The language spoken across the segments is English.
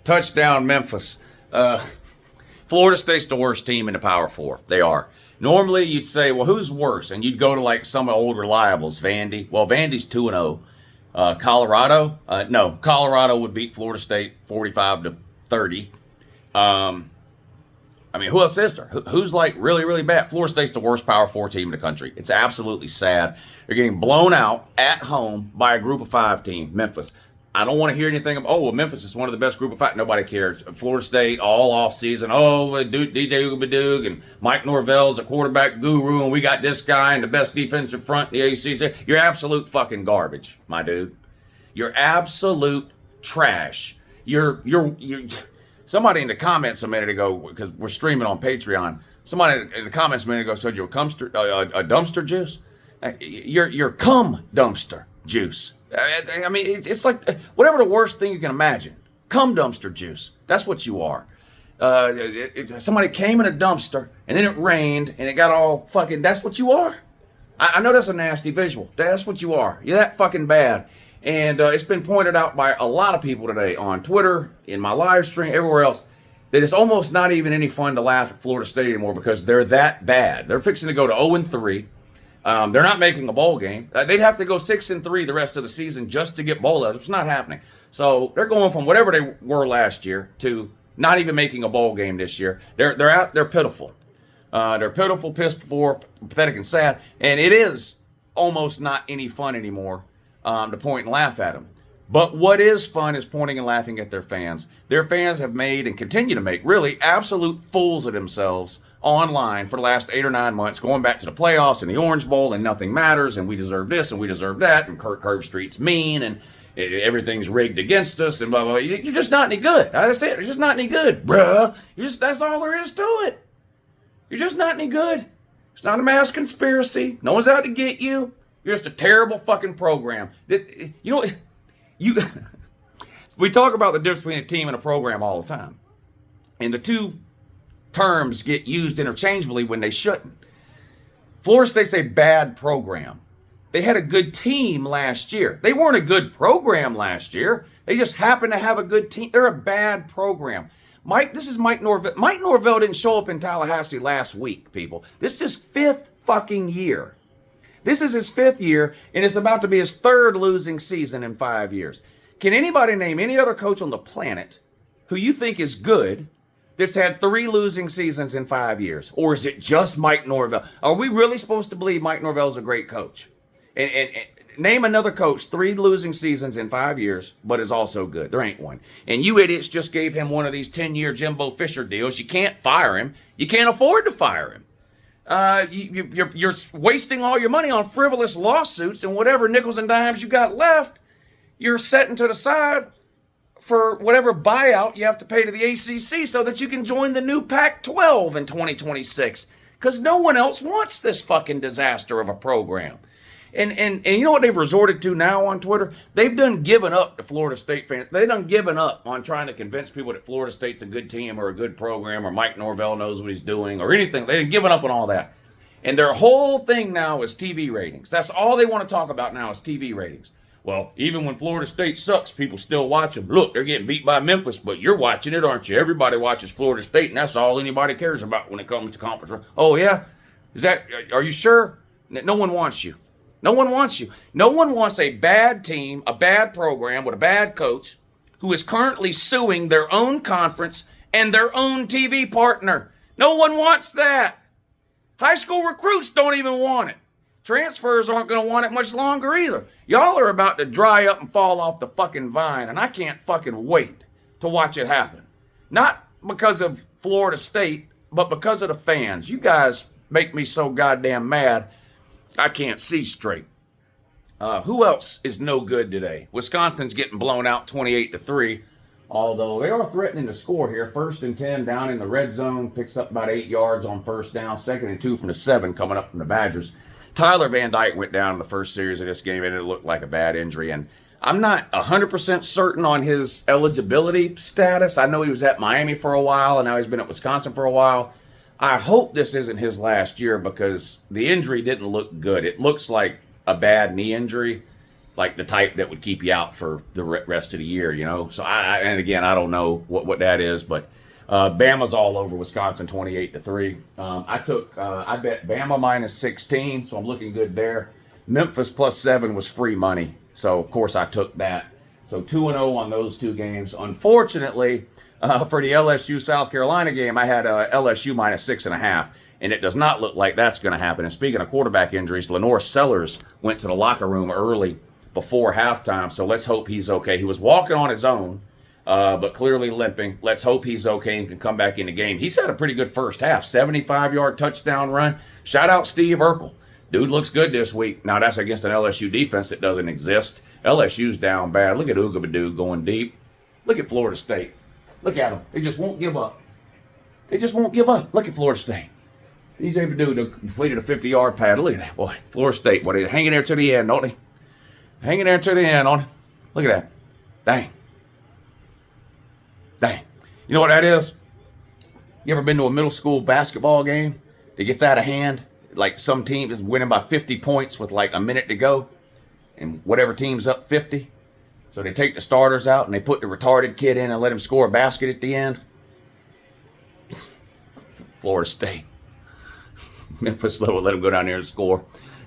Touchdown, Memphis. Florida State's the worst team in the Power Four. They are. Normally, you'd say, well, who's worse? And you'd go to like some old reliables. Vandy. Well, Vandy's 2-0. Colorado? No. Colorado would beat Florida State 45-30. I mean, who else is there? Who's like really, really bad? Florida State's the worst Power 4 team in the country. It's absolutely sad. They're getting blown out at home by a group of 5 team, Memphis. I don't want to hear anything about, oh, well, Memphis is one of the best group of 5. Nobody cares. Florida State, all off season. Oh, DJ Ugabadoog and Mike Norvell's a quarterback guru, and we got this guy and the best defensive front in the ACC. You're absolute fucking garbage, my dude. You're absolute trash. You're somebody in the comments a minute ago, because we're streaming on Patreon, somebody in the comments a minute ago said you're a dumpster juice. You're cum dumpster juice. I mean, it's like whatever the worst thing you can imagine. Cum dumpster juice. That's what you are. Somebody came in a dumpster, and then it rained, and it got all fucking, that's what you are. I know that's a nasty visual. That's what you are. You're that fucking bad. And it's been pointed out by a lot of people today on Twitter, in my live stream, everywhere else, that it's almost not even any fun to laugh at Florida State anymore because they're that bad. They're fixing to go to 0-3. They're not making a bowl game. They'd have to go 6-3 the rest of the season just to get bowl eligible. It's not happening. So they're going from whatever they were last year to not even making a bowl game this year. They're out. They're pitiful. They're pitiful, pissed poor, pathetic, and sad. And it is almost not any fun anymore to point and laugh at them. But what is fun is pointing and laughing at their fans. Their fans have made and continue to make really absolute fools of themselves online for the last 8 or 9 months, going back to the playoffs and the Orange Bowl and nothing matters and we deserve this and we deserve that and Kirk Herbstreit's mean and everything's rigged against us and blah, blah, blah. You're just not any good. That's it. You're just not any good, bruh. That's all there is to it. You're just not any good. It's not a mass conspiracy. No one's out to get you. You're just a terrible fucking program. You know, we talk about the difference between a team and a program all the time. And the two terms get used interchangeably when they shouldn't. Florida State's a bad program. They had a good team last year. They weren't a good program last year. They just happened to have a good team. They're a bad program. This is Mike Norvell. Mike Norvell didn't show up in Tallahassee last week, people. This is his 5th fucking year. This is his 5th year, and it's about to be his 3rd losing season in 5 years. Can anybody name any other coach on the planet who you think is good that's had 3 losing seasons in 5 years? Or is it just Mike Norvell? Are we really supposed to believe Mike Norvell's a great coach? And name another coach 3 losing seasons in 5 years, but is also good. There ain't one. And you idiots just gave him one of these 10-year Jimbo Fisher deals. You can't fire him. You can't afford to fire him. You're wasting all your money on frivolous lawsuits, and whatever nickels and dimes you got left, you're setting to the side for whatever buyout you have to pay to the ACC so that you can join the new Pac-12 in 2026. Because no one else wants this fucking disaster of a program. And you know what they've resorted to now on Twitter? They've done given up to Florida State fans. They've done given up on trying to convince people that Florida State's a good team or a good program or Mike Norvell knows what he's doing or anything. They've given up on all that. And their whole thing now is TV ratings. That's all they want to talk about now is TV ratings. Well, even when Florida State sucks, people still watch them. Look, they're getting beat by Memphis, but you're watching it, aren't you? Everybody watches Florida State, and that's all anybody cares about when it comes to conference. Oh, yeah? Are you sure? No one wants you. No one wants you. No one wants a bad team, a bad program with a bad coach who is currently suing their own conference and their own TV partner. No one wants that. High school recruits don't even want it. Transfers aren't going to want it much longer either. Y'all are about to dry up and fall off the fucking vine, and I can't fucking wait to watch it happen. Not because of Florida State, but because of the fans. You guys make me so goddamn mad, I can't see straight. Who else is no good today? Wisconsin's getting blown out 28-3, although they are threatening to score here. 1st and 10 down in the red zone, picks up about 8 yards on first down. 2nd and 2 from the 7 coming up from the Badgers. Tyler Van Dyke went down in the first series of this game, and it looked like a bad injury. And I'm not 100% certain on his eligibility status. I know he was at Miami for a while, and now he's been at Wisconsin for a while. I hope this isn't his last year because the injury didn't look good. It looks like a bad knee injury. like the type that would keep you out for the rest of the year, you know. So and again, I don't know what that is, but Bama's all over Wisconsin 28-3. I bet Bama minus 16, so I'm looking good there. Memphis plus 7 was free money, so of course I took that. So 2-0 on those two games. Unfortunately, for the LSU South Carolina game, I had LSU minus 6.5. And it does not look like that's going to happen. And speaking of quarterback injuries, Lenore Sellers went to the locker room early before halftime, so let's hope he's okay. He was walking on his own, but clearly limping. Let's hope he's okay and can come back in the game. He's had a pretty good first half, 75-yard touchdown run. Shout out Steve Urkel. Dude looks good this week. Now, that's against an LSU defense that doesn't exist. LSU's down bad. Look at Ugabadu going deep. Look at Florida State. Look at them. They just won't give up. They just won't give up. Look at Florida State. He's able to do to completed a 50-yard paddle. Look at that, boy. Florida State, boy, they're hanging there to the end, don't they? Hanging there to the end on it. Look at that. Dang. Dang. You know what that is? You ever been to a middle school basketball game that gets out of hand? Like some team is winning by 50 points with like a minute to go, and whatever team's up 50. So they take the starters out and they put the retarded kid in and let him score a basket at the end. Florida State. Memphis will let him go down there and score.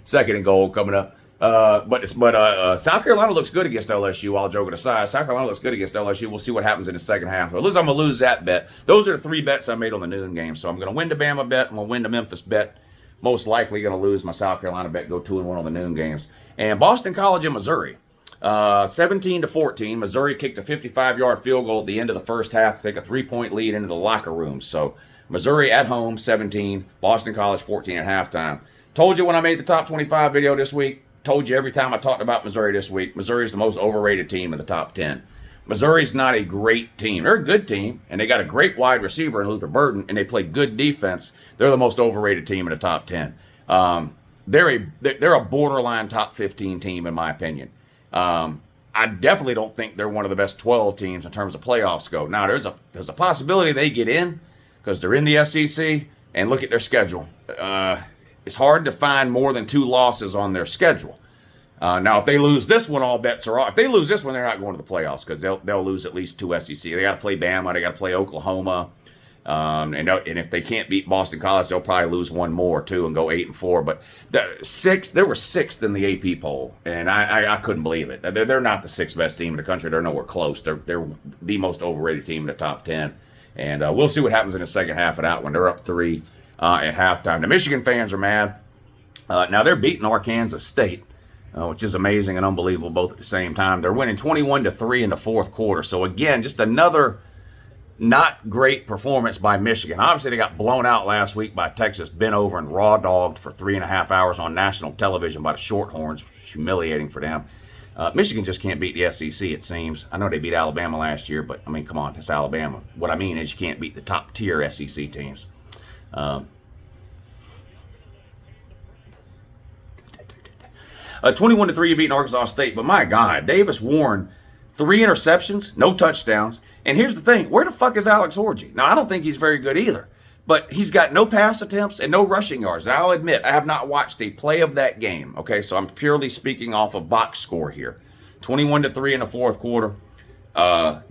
2nd and goal coming up. But South Carolina looks good against LSU, all joking aside. South Carolina looks good against LSU. We'll see what happens in the second half. But at least I'm going to lose that bet. Those are the 3 bets I made on the noon game. So I'm going to win the Bama bet. I'm going to win the Memphis bet. Most likely going to lose my South Carolina bet, go 2-1 on the noon games. And Boston College and Missouri. 17-14. Missouri kicked a 55-yard field goal at the end of the first half to take a 3-point lead into the locker room. So Missouri at home, 17. Boston College, 14 at halftime. Told you when I made the top 25 video this week. Told you every time I talked about Missouri this week. Missouri's the most overrated team in the top 10. Missouri's not a great team. They're a good team, and they got a great wide receiver in Luther Burden, and they play good defense. They're the most overrated team in the top 10. They're a borderline top 15 team, in my opinion. I definitely don't think they're one of the best 12 teams in terms of playoffs go. Now, there's a possibility they get in because they're in the SEC, and look at their schedule. It's hard to find more than 2 losses on their schedule. Now, if they lose this one, all bets are off. If they lose this one, they're not going to the playoffs because they'll lose at least 2 SEC. They got to play Bama. They got to play Oklahoma. And if they can't beat Boston College, they'll probably lose one more, too, and go 8-4. But they were 6th in the AP poll, and I couldn't believe it. They're not the 6th best team in the country. They're nowhere close. They're the most overrated team in the top 10. And we'll see what happens in the second half of that one. They're up 3 at halftime. The Michigan fans are mad. Now, they're beating Arkansas State, which is amazing and unbelievable both at the same time. They're winning 21-3 in the fourth quarter. So, again, just another not great performance by Michigan. Obviously, they got blown out last week by Texas, bent over and raw dogged for 3.5 hours on national television by the Shorthorns. Humiliating for them. Michigan just can't beat the SEC, it seems. I know they beat Alabama last year, but, I mean, come on, it's Alabama. What I mean is you can't beat the top-tier SEC teams. 21-3, you beating Arkansas State. But, my God, Davis Warren, 3 interceptions, no touchdowns. And here's the thing. Where the fuck is Alex Orji? Now, I don't think he's very good either. But he's got no pass attempts and no rushing yards. Now, I'll admit, I have not watched a play of that game. Okay, so I'm purely speaking off of box score here. 21-3 in the fourth quarter.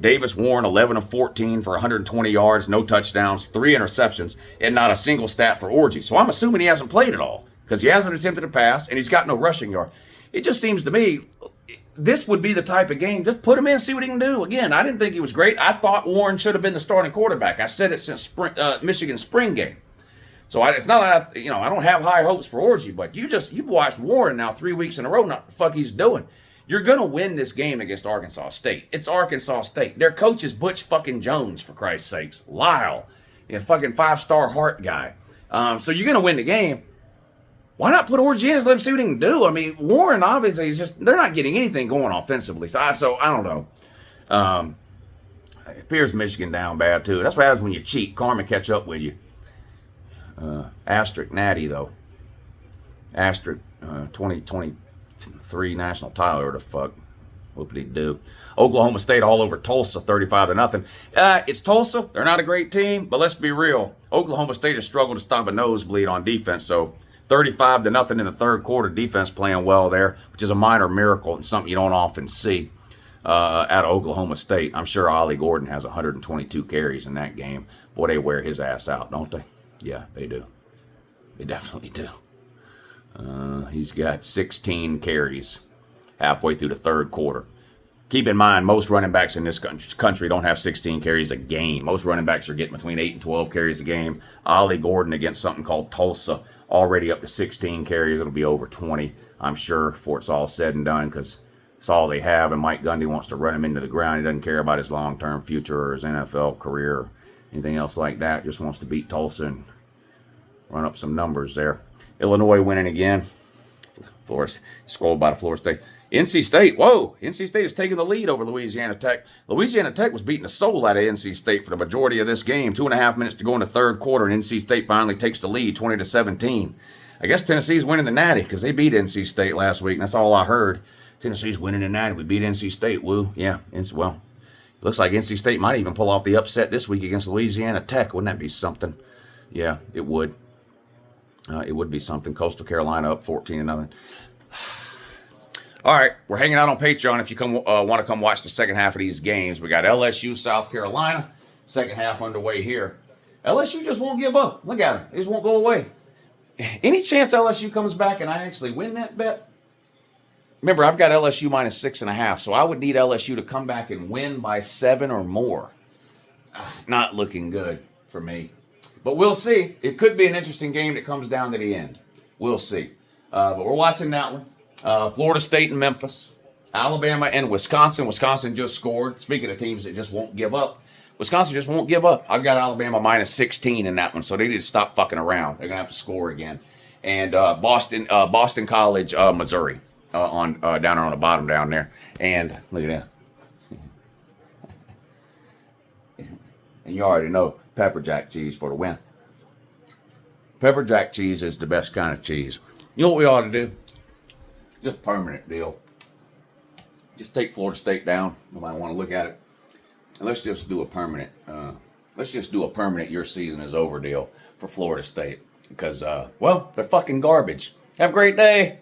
Davis Warren, 11 of 14 for 120 yards, no touchdowns, 3 interceptions, and not a single stat for Orji. So I'm assuming he hasn't played at all because he hasn't attempted a pass and he's got no rushing yard. It just seems to me this would be the type of game. Just put him in, see what he can do. Again, I didn't think he was great. I thought Warren should have been the starting quarterback. I said it since Michigan's spring game. So it's not that I don't have high hopes for Orji, but you've watched Warren now 3 weeks in a row. Not what the fuck he's doing. You're gonna win this game against Arkansas State. It's Arkansas State. Their coach is Butch fucking Jones, for Christ's sakes. Lyle, fucking 5-star heart guy. So you're gonna win the game. Why not put Orji in and let him see what he can do? I mean, Warren obviously they're not getting anything going offensively. So I don't know. It appears Michigan down bad too. That's what happens when you cheat. Karma catch up with you. Asterisk natty though. Asterisk 2023 national title or the fuck. Whoopity do. Oklahoma State all over Tulsa, 35-0. It's Tulsa. They're not a great team, but let's be real. Oklahoma State has struggled to stop a nosebleed on defense, so 35-0 in the third quarter. Defense playing well there, which is a minor miracle and something you don't often see out of Oklahoma State. I'm sure Ollie Gordon has 122 carries in that game. Boy, they wear his ass out, don't they? Yeah, they do. They definitely do. He's got 16 carries halfway through the third quarter. Keep in mind, most running backs in this country don't have 16 carries a game. Most running backs are getting between 8 and 12 carries a game. Ollie Gordon against something called Tulsa, already up to 16 carries. It'll be over 20, I'm sure, before it's all said and done, because it's all they have, and Mike Gundy wants to run him into the ground. He doesn't care about his long-term future or his NFL career or anything else like that. Just wants to beat Tulsa and run up some numbers there. Illinois winning again. Florida, scrolled by the Florida State. NC State, whoa, NC State is taking the lead over Louisiana Tech. Louisiana Tech was beating the soul out of NC State for the majority of this game. 2.5 minutes to go in the third quarter, and NC State finally takes the lead, 20-17. I guess Tennessee's winning the Natty because they beat NC State last week, and that's all I heard. Tennessee's winning the Natty. We beat NC State, woo. Yeah, well, it looks like NC State might even pull off the upset this week against Louisiana Tech. Wouldn't that be something? Yeah, it would. It would be something. Coastal Carolina up 14-0. All right, we're hanging out on Patreon if you want to come watch the second half of these games. We got LSU, South Carolina, second half underway here. LSU just won't give up. Look at them. They just won't go away. Any chance LSU comes back and I actually win that bet? Remember, I've got LSU minus 6.5, so I would need LSU to come back and win by 7 or more. Not looking good for me. But we'll see. It could be an interesting game that comes down to the end. We'll see. But we're watching that one. Florida State and Memphis, Alabama and Wisconsin. Wisconsin just scored. Speaking of teams that just won't give up, Wisconsin just won't give up. I've got Alabama minus 16 in that one, so they need to stop fucking around. They're gonna have to score again. And Boston College, Missouri, down there on the bottom down there. And look at that. And you already know pepper jack cheese for the win. Pepper jack cheese is the best kind of cheese. You know what we ought to do? Just permanent deal. Just take Florida State down. Nobody want to look at it. And let's just do a permanent. Your season is over deal for Florida State because well, they're fucking garbage. Have a great day.